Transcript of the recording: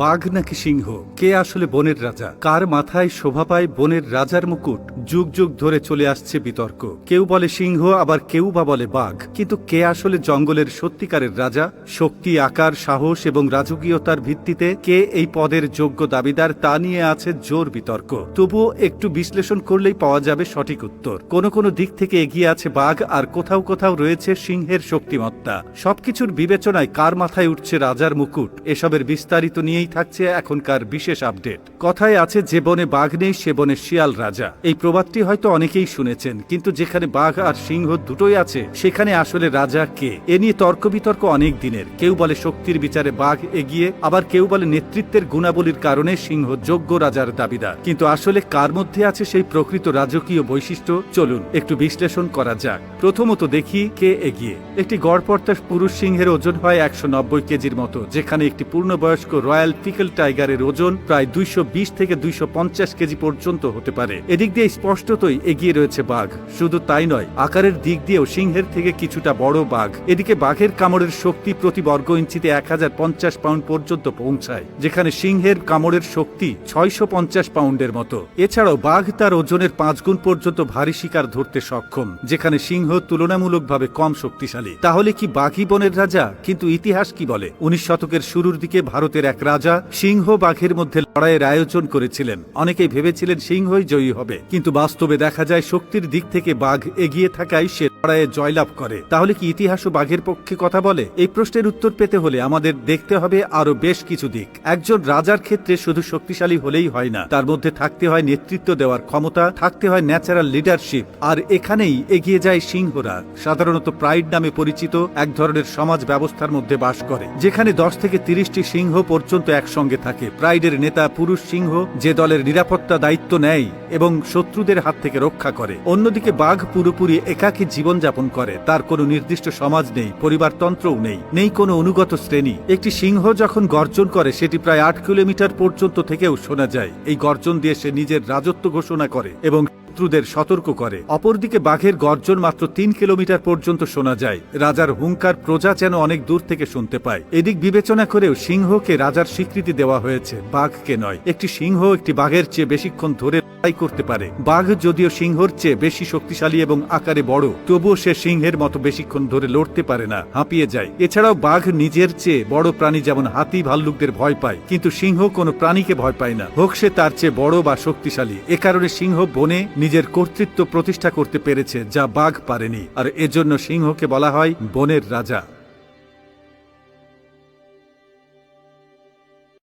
বাঘ নাকি সিংহ, কে আসলে বনের রাজা? কার মাথায় শোভা পায় বনের রাজার মুকুট? যুগ যুগ ধরে চলে আসছে বিতর্ক। কেউ বলে সিংহ, আবার কেউ বা বলে বাঘ। কিন্তু কে আসলে জঙ্গলের সত্যিকারের রাজা? শক্তি, আকার, সাহস এবং রাজকীয়তার ভিত্তিতে কে এই পদের যোগ্য দাবিদার, তা নিয়ে আছে জোর বিতর্ক। তবুও একটু বিশ্লেষণ করলেই পাওয়া যাবে সঠিক উত্তর। কোন কোন দিক থেকে এগিয়ে আছে বাঘ, আর কোথাও কোথাও রয়েছে সিংহের শক্তিমত্তা। সবকিছুর বিবেচনায় কার মাথায় উঠছে রাজার মুকুট, এসবের বিস্তারিত নিয়েই থাকছে এখনকার বিশেষ আপডেট। কথায় আছে, যে বনে বাঘ নেই সে বনে শিয়াল রাজা। এই প্রবাদটি হয়তো অনেকেই শুনেছেন, কিন্তু যেখানে বাঘ আর সিংহ দুটোই আছে সেখানে আসলে রাজা কে? এ নিয়ে তর্ক বিতর্ক অনেক দিনের। কেউ বলে শক্তির বিচারে বাঘ এগিয়ে, আবার কেউ বলে নেতৃত্বের গুণাবলীর কারণে সিংহ যোগ্য রাজার দাবিদার। কিন্তু আসলে কার মধ্যে আছে সেই প্রকৃত রাজকীয় বৈশিষ্ট্য? চলুন একটু বিশ্লেষণ করা যাক। প্রথমত দেখি কে এগিয়ে। একটি গড়পড়তা পুরুষ সিংহের ওজন হয় 190 কেজির মতো, যেখানে একটি পূর্ণবয়স্ক রয়্যাল পিকল টাইগারের ওজন প্রায় 220 থেকে 250 কেজি পর্যন্ত হতে পারে। এদিক দিয়ে স্পষ্টতই এগিয়ে রয়েছে বাঘ। শুধু তাই নয়, আকারের দিক দিয়েও সিংহের থেকে কিছুটা বড় বাঘ। এদিকে বাঘের কামড়ের শক্তি প্রতি বর্গ ইঞ্চিতে 1050 পাউন্ড পর্যন্ত পৌঁছায়, যেখানে সিংহের কামড়ের শক্তি 650 পাউন্ডের মতো। এছাড়াও বাঘ তার ওজনের 5 গুণ পর্যন্ত ভারী শিকার ধরতে সক্ষম, যেখানে সিংহ তুলনামূলকভাবে কম শক্তিশালী। তাহলে কি বাঘই বনের রাজা? কিন্তু ইতিহাস কি বলে? 19 শতকের শুরুর দিকে ভারতের এক রাজা সিংহ বাঘের মধ্যে লড়াইয়ের আয়োজন করেছিলেন। অনেকেই ভেবেছিলেন সিংহই জয়ী হবে, কিন্তু বাস্তবে দেখা যায় শক্তির দিক থেকে বাঘ এগিয়ে থাকায় সে লড়াইয়ে জয়লাভ করে। তাহলে কি ইতিহাসও বাঘের পক্ষে কথা বলে? এই প্রশ্নের উত্তর পেতে হলে আমাদের দেখতে হবে আরো বেশ কিছু দিক। একজন রাজার ক্ষেত্রে শুধু শক্তিশালী হলেই হয় না, তার মধ্যে থাকতে হয় নেতৃত্ব দেওয়ার ক্ষমতা, থাকতে হয় ন্যাচারাল লিডারশিপ। আর এখানেই এগিয়ে যায় সিংহরা। সাধারণত প্রাইড নামে পরিচিত এক ধরনের সমাজ ব্যবস্থার মধ্যে বাস করে, যেখানে 10 থেকে 30টি সিংহ পর্যন্ত একসঙ্গে থাকে। প্রাইডের নেতা পুরুষ সিংহ, যে দলের নিরাপত্তা দায়িত্ব নেয় এবং শত্রুদের হাত থেকে রক্ষা করে। অন্যদিকে বাঘ পুরোপুরি একাকী জীবনযাপন করে। তার কোনো নির্দিষ্ট সমাজ নেই, পরিবারতন্ত্রও নেই কোনো অনুগত শ্রেণী। একটি সিংহ যখন গর্জন করে সেটি প্রায় 8 কিলোমিটার পর্যন্ত থেকেও শোনা যায়। এই গর্জন দিয়ে সে নিজের রাজত্ব ঘোষণা করে এবং শত্রুদের সতর্ক করে। অপরদিকে বাঘের গর্জন মাত্র 3 কিলোমিটার পর্যন্ত শোনা যায়। রাজার হুঙ্কার প্রজা যেন অনেক দূর থেকে শুনতে পায়। এদিক বিবেচনা করেও সিংহকে রাজার স্বীকৃতি দেওয়া হয়েছে, বাঘকে নয়। একটি সিংহ একটি বাঘের চেয়ে বেশিক্ষণ ধরে লড়াই করতে পারে। বাঘ যদিও সিংহর চেয়ে বেশি শক্তিশালী এবং আকারে বড়, তবুও সে সিংহের মতো বেশিক্ষণ ধরে লড়তে পারে না, হাঁপিয়ে যায়। এছাড়াও বাঘ নিজের চেয়ে বড় প্রাণী যেমন হাতি, ভাল্লুকদের ভয় পায়, কিন্তু সিংহ কোনো প্রাণীকে ভয় পায় না, হোক সে তার চেয়ে বড় বা শক্তিশালী। এ কারণে সিংহ বনে নিজের কর্তৃত্ব প্রতিষ্ঠা করতে পেরেছে, যা বাঘ পারেনি। আর এজন্য সিংহকে বলা হয় বনের রাজা।